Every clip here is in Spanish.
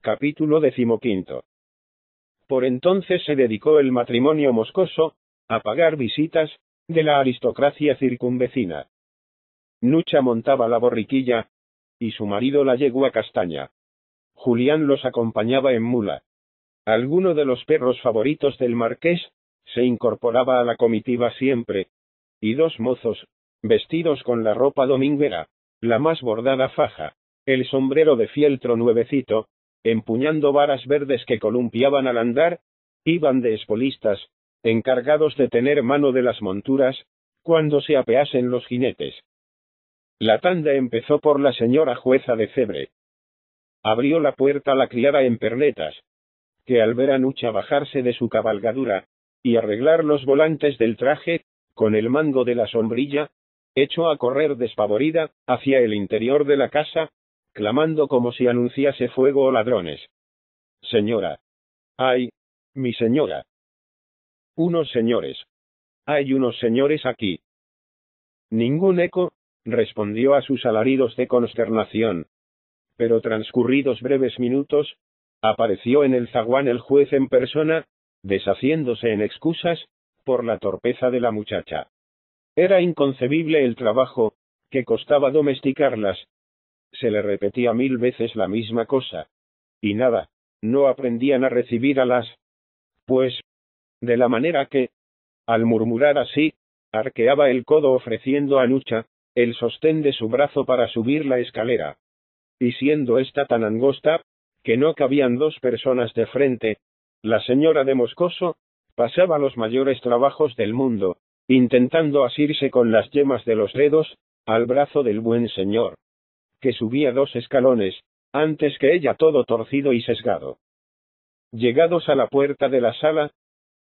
Capítulo 15. Por entonces se dedicó el matrimonio moscoso a pagar visitas de la aristocracia circunvecina. Nucha montaba la borriquilla, y su marido la yegua castaña. Julián los acompañaba en mula. Alguno de los perros favoritos del marqués se incorporaba a la comitiva siempre, y dos mozos, vestidos con la ropa dominguera, la más bordada faja, el sombrero de fieltro nuevecito, empuñando varas verdes que columpiaban al andar, iban de espolistas, encargados de tener mano de las monturas, cuando se apeasen los jinetes. La tanda empezó por la señora jueza de Cebre. Abrió la puerta la criada en pernetas, que al ver a Nucha bajarse de su cabalgadura, y arreglar los volantes del traje, con el mango de la sombrilla, echó a correr despavorida hacia el interior de la casa, clamando como si anunciase fuego o ladrones. Señora. ¡Ay, mi señora! Unos señores. Hay unos señores aquí. Ningún eco respondió a sus alaridos de consternación. Pero transcurridos breves minutos, apareció en el zaguán el juez en persona, deshaciéndose en excusas por la torpeza de la muchacha. Era inconcebible el trabajo que costaba domesticarlas. Se le repetía 1000 veces la misma cosa. Y nada, no aprendían a recibir alas. Pues, de la manera que, al murmurar así, arqueaba el codo ofreciendo a Nucha el sostén de su brazo para subir la escalera. Y siendo esta tan angosta, que no cabían dos personas de frente, la señora de Moscoso pasaba los mayores trabajos del mundo, intentando asirse con las yemas de los dedos al brazo del buen señor, que subía 2 escalones, antes que ella todo torcido y sesgado. Llegados a la puerta de la sala,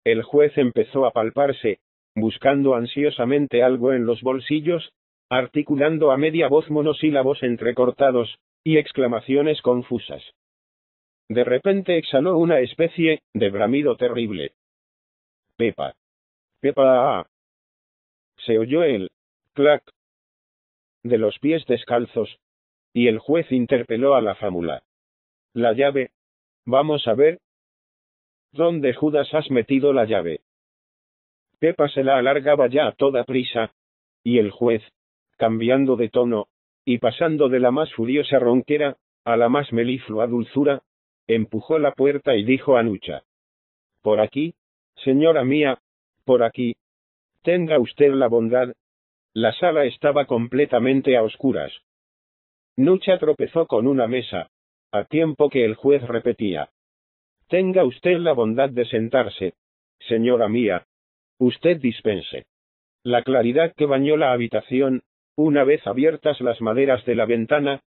el juez empezó a palparse, buscando ansiosamente algo en los bolsillos, articulando a media voz monosílabos entrecortados y exclamaciones confusas. De repente exhaló una especie de bramido terrible. Pepa. Pepa. Se oyó el clac de los pies descalzos, y el juez interpeló a la fámula. La llave. Vamos a ver. ¿Dónde Judas has metido la llave? Pepa se la alargaba ya a toda prisa, y el juez, cambiando de tono, y pasando de la más furiosa ronquera a la más meliflua dulzura, empujó la puerta y dijo a Nucha. Por aquí, señora mía, por aquí. Tenga usted la bondad. La sala estaba completamente a oscuras. Nucha tropezó con una mesa, a tiempo que el juez repetía. Tenga usted la bondad de sentarse, señora mía. Usted dispense. La claridad que bañó la habitación, una vez abiertas las maderas de la ventana,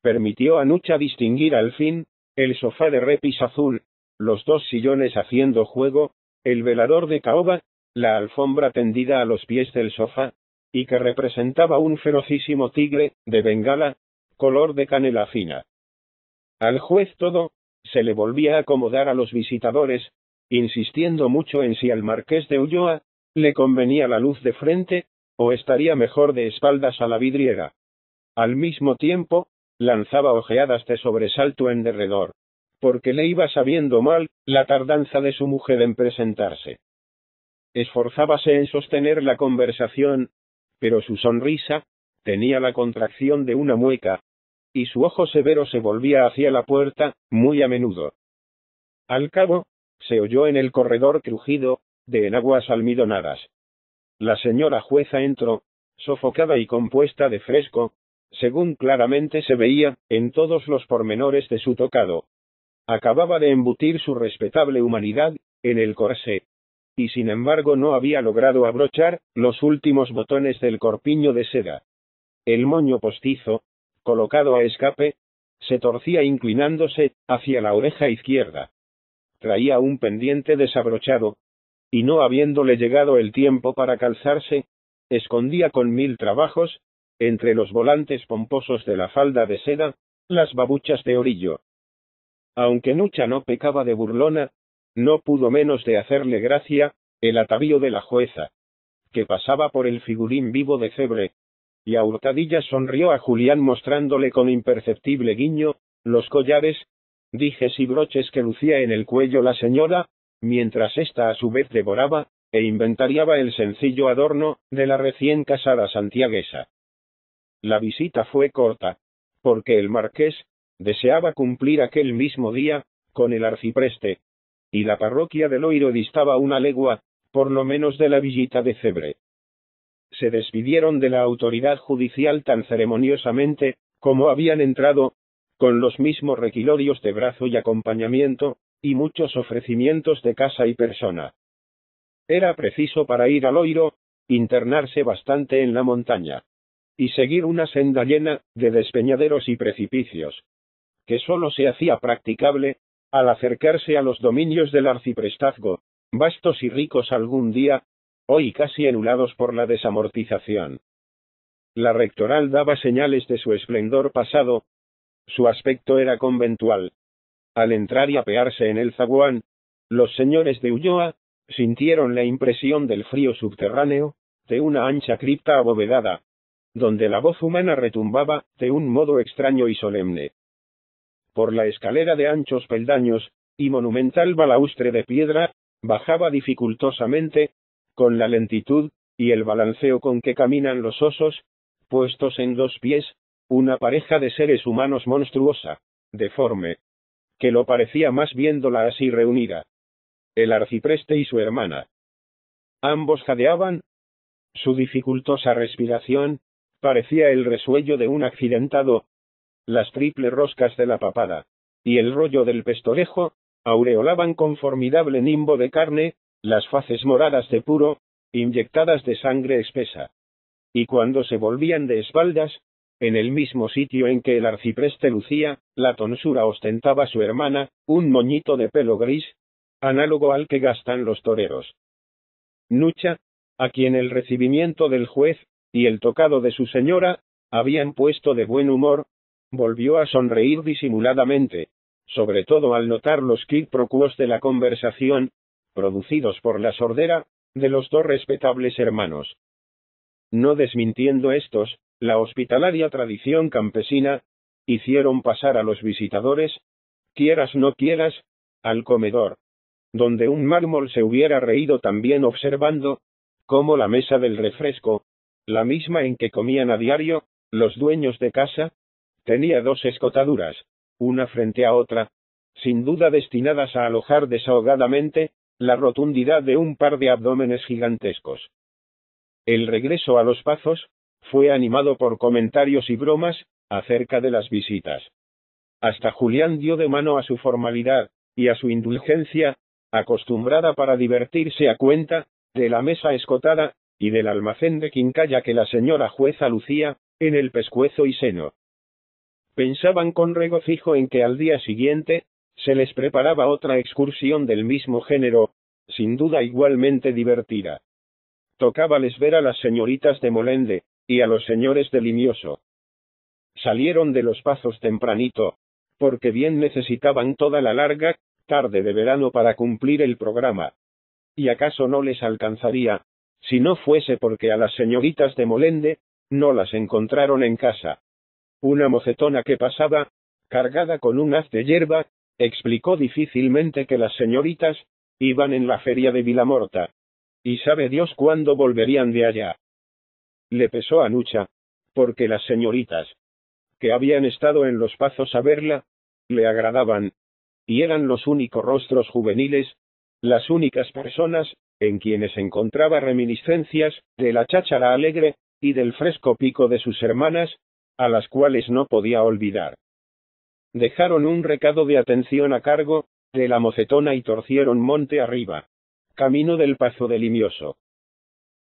permitió a Nucha distinguir al fin el sofá de repis azul, los 2 sillones haciendo juego, el velador de caoba, la alfombra tendida a los pies del sofá, y que representaba un ferocísimo tigre de Bengala, color de canela fina. Al juez todo se le volvía a acomodar a los visitadores, insistiendo mucho en si al marqués de Ulloa le convenía la luz de frente, o estaría mejor de espaldas a la vidriera. Al mismo tiempo, lanzaba ojeadas de sobresalto en derredor, porque le iba sabiendo mal la tardanza de su mujer en presentarse. Esforzábase en sostener la conversación, pero su sonrisa tenía la contracción de una mueca, y su ojo severo se volvía hacia la puerta, muy a menudo. Al cabo, se oyó en el corredor crujido de enaguas almidonadas. La señora jueza entró, sofocada y compuesta de fresco, según claramente se veía en todos los pormenores de su tocado. Acababa de embutir su respetable humanidad en el corsé, y sin embargo no había logrado abrochar los últimos botones del corpiño de seda. El moño postizo, colocado a escape, se torcía inclinándose hacia la oreja izquierda. Traía un pendiente desabrochado, y no habiéndole llegado el tiempo para calzarse, escondía con 1000 trabajos, entre los volantes pomposos de la falda de seda, las babuchas de orillo. Aunque Nucha no pecaba de burlona, no pudo menos de hacerle gracia el atavío de la jueza, que pasaba por el figurín vivo de Cebre, y a hurtadillas sonrió a Julián mostrándole con imperceptible guiño los collares dijes y broches que lucía en el cuello la señora, mientras ésta a su vez devoraba e inventariaba el sencillo adorno de la recién casada santiaguesa. La visita fue corta, porque el marqués deseaba cumplir aquel mismo día con el arcipreste, y la parroquia de Loiro distaba una legua, por lo menos, de la villita de Cebre. Se despidieron de la autoridad judicial tan ceremoniosamente como habían entrado, con los mismos requilorios de brazo y acompañamiento, y muchos ofrecimientos de casa y persona. Era preciso para ir a Loiro internarse bastante en la montaña, y seguir una senda llena de despeñaderos y precipicios, que sólo se hacía practicable al acercarse a los dominios del arciprestazgo, vastos y ricos algún día, hoy casi anulados por la desamortización. La rectoral daba señales de su esplendor pasado. Su aspecto era conventual. Al entrar y apearse en el zaguán, los señores de Ulloa sintieron la impresión del frío subterráneo, de una ancha cripta abovedada, donde la voz humana retumbaba de un modo extraño y solemne. Por la escalera de anchos peldaños y monumental balaustre de piedra, bajaba dificultosamente, con la lentitud y el balanceo con que caminan los osos, puestos en dos pies, una pareja de seres humanos monstruosa, deforme, que lo parecía más viéndola así reunida. El arcipreste y su hermana. Ambos jadeaban. Su dificultosa respiración parecía el resuello de un accidentado. Las triples roscas de la papada y el rollo del pestorejo aureolaban con formidable nimbo de carne las faces moradas de puro, inyectadas de sangre espesa. Y cuando se volvían de espaldas, en el mismo sitio en que el arcipreste lucía la tonsura ostentaba su hermana, un moñito de pelo gris, análogo al que gastan los toreros. Nucha, a quien el recibimiento del juez y el tocado de su señora habían puesto de buen humor, volvió a sonreír disimuladamente, sobre todo al notar los quiproquos de la conversación, producidos por la sordera de los dos respetables hermanos. No desmintiendo estos la hospitalaria tradición campesina, hicieron pasar a los visitadores, quieras no quieras, al comedor, donde un mármol se hubiera reído también observando cómo la mesa del refresco, la misma en que comían a diario los dueños de casa, tenía dos escotaduras, una frente a otra, sin duda destinadas a alojar desahogadamente la rotundidad de un par de abdómenes gigantescos. El regreso a los Pazos fue animado por comentarios y bromas acerca de las visitas. Hasta Julián dio de mano a su formalidad y a su indulgencia, acostumbrada para divertirse a cuenta de la mesa escotada y del almacén de quincalla que la señora jueza lucía en el pescuezo y seno. Pensaban con regocijo en que al día siguiente se les preparaba otra excursión del mismo género, sin duda igualmente divertida. Tocábales ver a las señoritas de Molende y a los señores de Limioso. Salieron de los Pazos tempranito, porque bien necesitaban toda la larga tarde de verano para cumplir el programa. Y acaso no les alcanzaría, si no fuese porque a las señoritas de Molende no las encontraron en casa. Una mocetona que pasaba, cargada con un haz de hierba, explicó difícilmente que las señoritas iban en la feria de Vilamorta, y sabe Dios cuándo volverían de allá. Le pesó a Nucha, porque las señoritas, que habían estado en los Pazos a verla, le agradaban, y eran los únicos rostros juveniles, las únicas personas en quienes encontraba reminiscencias de la cháchara alegre y del fresco pico de sus hermanas, a las cuales no podía olvidar. Dejaron un recado de atención a cargo de la mocetona y torcieron monte arriba, camino del Pazo de Limioso.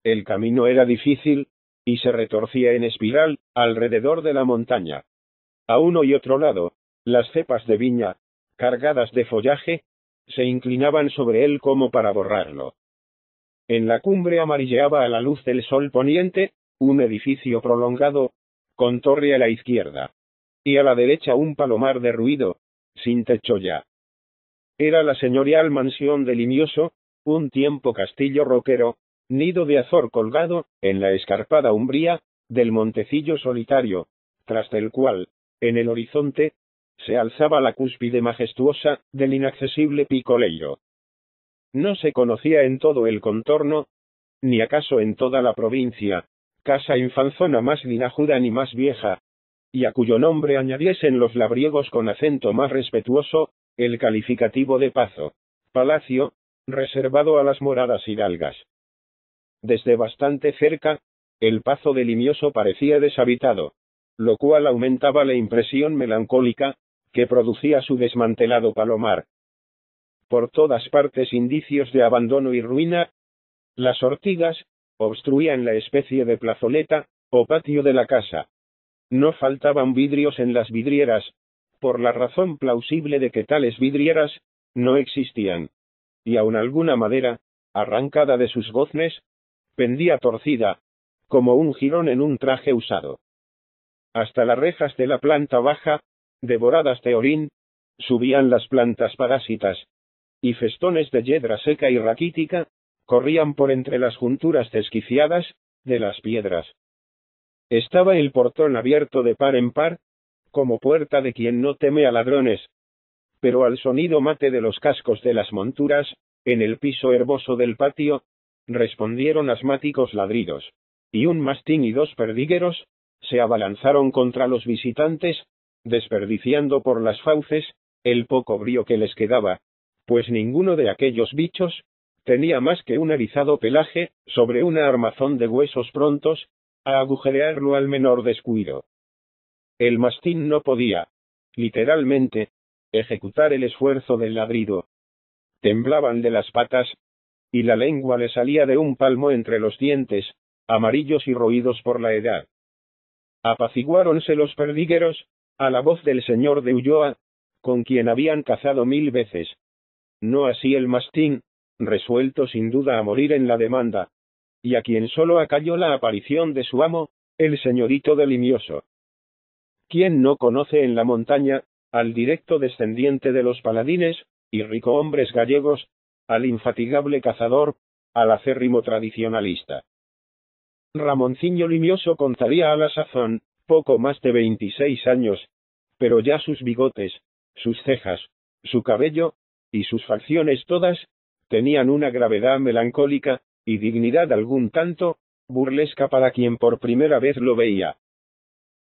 El camino era difícil, y se retorcía en espiral alrededor de la montaña. A uno y otro lado, las cepas de viña, cargadas de follaje, se inclinaban sobre él como para borrarlo. En la cumbre amarilleaba a la luz del sol poniente un edificio prolongado, con torre a la izquierda, y a la derecha un palomar derruido, sin techo ya. Era la señorial mansión de Limioso, un tiempo castillo roquero, nido de azor colgado en la escarpada umbría del montecillo solitario, tras del cual, en el horizonte, se alzaba la cúspide majestuosa del inaccesible Pico Leiro. No se conocía en todo el contorno, ni acaso en toda la provincia, casa infanzona más linajuda ni más vieja, y a cuyo nombre añadiesen los labriegos con acento más respetuoso, el calificativo de pazo, palacio, reservado a las moradas hidalgas. Desde bastante cerca, el pazo de Limioso parecía deshabitado, lo cual aumentaba la impresión melancólica que producía su desmantelado palomar. Por todas partes indicios de abandono y ruina. Las ortigas obstruían la especie de plazoleta o patio de la casa. No faltaban vidrios en las vidrieras, por la razón plausible de que tales vidrieras no existían, y aun alguna madera, arrancada de sus goznes, pendía torcida, como un jirón en un traje usado. Hasta las rejas de la planta baja, devoradas de orín, subían las plantas parásitas, y festones de yedra seca y raquítica corrían por entre las junturas desquiciadas de las piedras. Estaba el portón abierto de par en par, como puerta de quien no teme a ladrones, pero al sonido mate de los cascos de las monturas, en el piso herboso del patio, respondieron asmáticos ladridos, y un mastín y dos perdigueros se abalanzaron contra los visitantes, desperdiciando por las fauces el poco brío que les quedaba, pues ninguno de aquellos bichos tenía más que un erizado pelaje sobre una armazón de huesos prontos a agujerearlo al menor descuido. El mastín no podía, literalmente, ejecutar el esfuerzo del ladrido. Temblaban de las patas, y la lengua le salía de un palmo entre los dientes, amarillos y roídos por la edad. Apaciguáronse los perdigueros a la voz del señor de Ulloa, con quien habían cazado 1000 veces. No así el mastín, resuelto sin duda a morir en la demanda, y a quien solo acalló la aparición de su amo, el señorito de Limioso. ¿Quién no conoce en la montaña al directo descendiente de los paladines y ricohombres gallegos, al infatigable cazador, al acérrimo tradicionalista? Ramonciño Limioso contaría a la sazón poco más de 26 años, pero ya sus bigotes, sus cejas, su cabello, y sus facciones todas, tenían una gravedad melancólica, y dignidad algún tanto burlesca para quien por primera vez lo veía.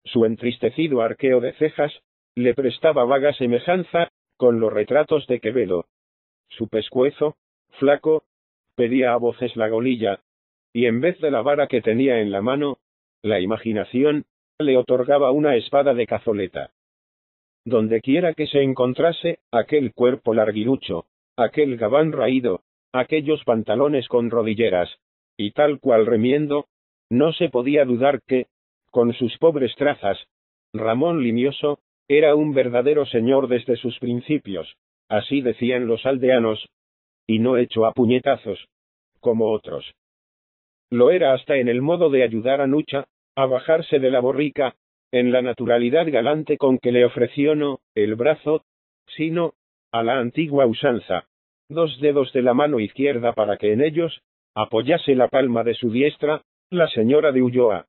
Su entristecido arqueo de cejas le prestaba vaga semejanza con los retratos de Quevedo. Su pescuezo, flaco, pedía a voces la golilla, y en vez de la vara que tenía en la mano, la imaginación le otorgaba una espada de cazoleta. Dondequiera que se encontrase aquel cuerpo larguirucho, aquel gabán raído, aquellos pantalones con rodilleras, y tal cual remiendo, no se podía dudar que, con sus pobres trazas, Ramón Limioso era un verdadero señor desde sus principios, así decían los aldeanos, y no hecho a puñetazos, como otros. Lo era hasta en el modo de ayudar a Nucha a bajarse de la borrica, en la naturalidad galante con que le ofreció no el brazo, sino, a la antigua usanza, 2 dedos de la mano izquierda para que en ellos apoyase la palma de su diestra, la señora de Ulloa.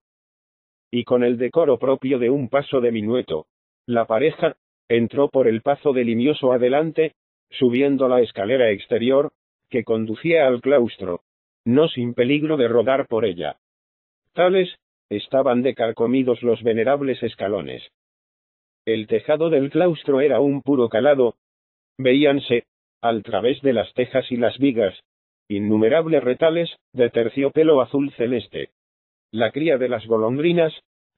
Y con el decoro propio de un paso de minueto, la pareja entró por el pazo de Limioso adelante, subiendo la escalera exterior, que conducía al claustro, no sin peligro de rodar por ella. Tales estaban de carcomidos los venerables escalones. El tejado del claustro era un puro calado. Veíanse, al través de las tejas y las vigas, innumerables retales de terciopelo azul celeste. La cría de las golondrinas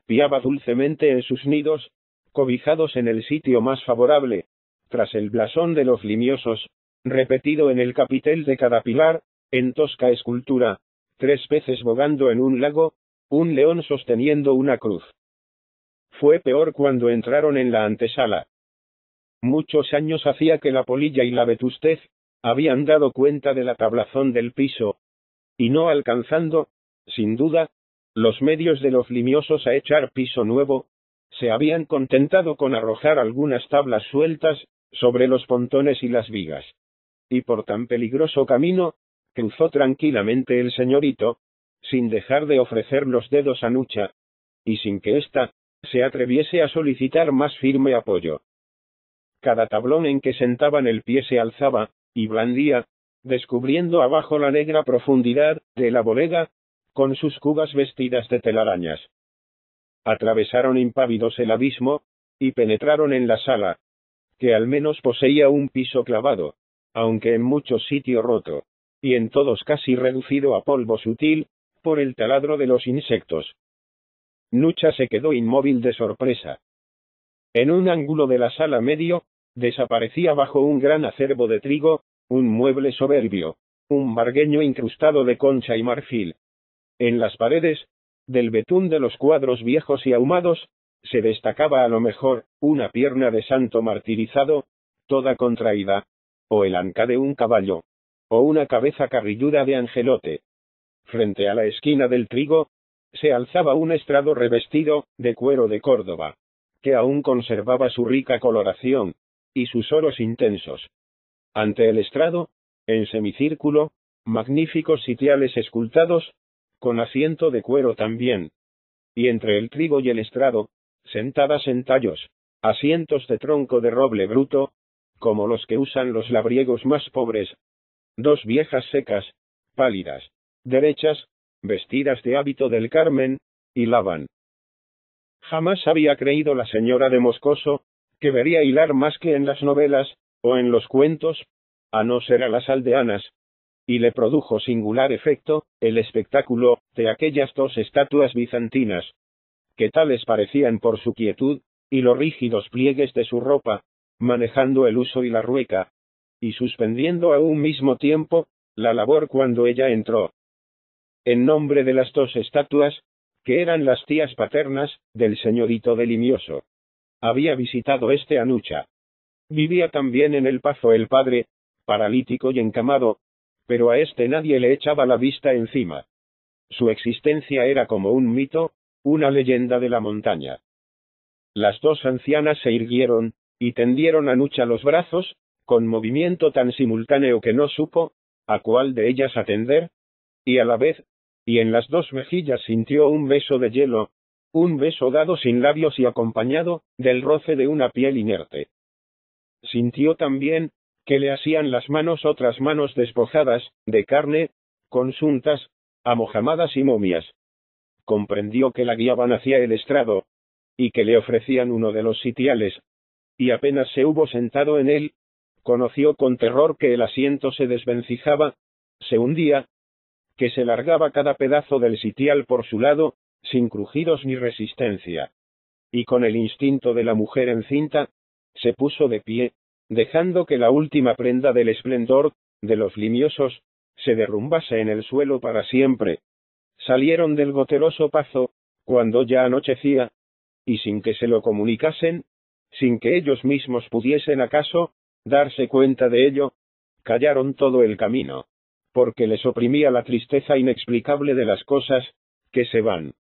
piaba dulcemente en sus nidos, cobijados en el sitio más favorable, tras el blasón de los Limiosos, repetido en el capitel de cada pilar, en tosca escultura, 3 peces bogando en un lago, un león sosteniendo una cruz. Fue peor cuando entraron en la antesala. Muchos años hacía que la polilla y la vetustez habían dado cuenta de la tablazón del piso, y no alcanzando, sin duda, los medios de los Limiosos a echar piso nuevo, se habían contentado con arrojar algunas tablas sueltas sobre los pontones y las vigas. Y por tan peligroso camino, cruzó tranquilamente el señorito, sin dejar de ofrecer los dedos a Nucha, y sin que ésta se atreviese a solicitar más firme apoyo. cada tablón en que sentaban el pie se alzaba, y blandía, descubriendo abajo la negra profundidad de la bodega, con sus cubas vestidas de telarañas. Atravesaron impávidos el abismo, y penetraron en la sala, que al menos poseía un piso clavado, aunque en muchos sitios roto, y en todos casi reducido a polvo sutil, por el taladro de los insectos. Nucha se quedó inmóvil de sorpresa. En un ángulo de la sala medio, desaparecía bajo un gran acervo de trigo, un mueble soberbio, un margueño incrustado de concha y marfil. En las paredes, del betún de los cuadros viejos y ahumados, se destacaba a lo mejor, una pierna de santo martirizado, toda contraída, o el anca de un caballo, o una cabeza carrilluda de angelote. Frente a la esquina del trigo, se alzaba un estrado revestido, de cuero de Córdoba, que aún conservaba su rica coloración, y sus oros intensos. Ante el estrado, en semicírculo, magníficos sitiales escultados, con asiento de cuero también. Y entre el trigo y el estrado, sentadas en tallos, asientos de tronco de roble bruto, como los que usan los labriegos más pobres, dos viejas secas, pálidas, derechas, vestidas de hábito del Carmen, hilaban. Jamás había creído la señora de Moscoso, que vería hilar más que en las novelas, o en los cuentos, a no ser a las aldeanas, y le produjo singular efecto, el espectáculo, de aquellas dos estatuas bizantinas, que tales parecían por su quietud, y los rígidos pliegues de su ropa, manejando el uso y la rueca, y suspendiendo a un mismo tiempo, la labor cuando ella entró. En nombre de las dos estatuas, que eran las tías paternas, del señorito de Limioso, había visitado a Nucha. Vivía también en el Pazo el padre, paralítico y encamado, pero a nadie le echaba la vista encima. Su existencia era como un mito, una leyenda de la montaña. Las dos ancianas se irguieron, y tendieron a Nucha los brazos, con movimiento tan simultáneo que no supo, a cuál de ellas atender, y a la vez, y en las dos mejillas sintió un beso de hielo, un beso dado sin labios y acompañado, del roce de una piel inerte. Sintió también, que le hacían las manos otras manos despojadas, de carne, consuntas, amojamadas y momias. Comprendió que la guiaban hacia el estrado, y que le ofrecían uno de los sitiales, y apenas se hubo sentado en él, conoció con terror que el asiento se desvencijaba, se hundía, que se largaba cada pedazo del sitial por su lado, sin crujidos ni resistencia. Y con el instinto de la mujer encinta, se puso de pie, dejando que la última prenda del esplendor, de los Limiosos, se derrumbase en el suelo para siempre. Salieron del goteroso Pazo, cuando ya anochecía, y sin que se lo comunicasen, sin que ellos mismos pudiesen acaso darse cuenta de ello, callaron todo el camino, porque les oprimía la tristeza inexplicable de las cosas que se van.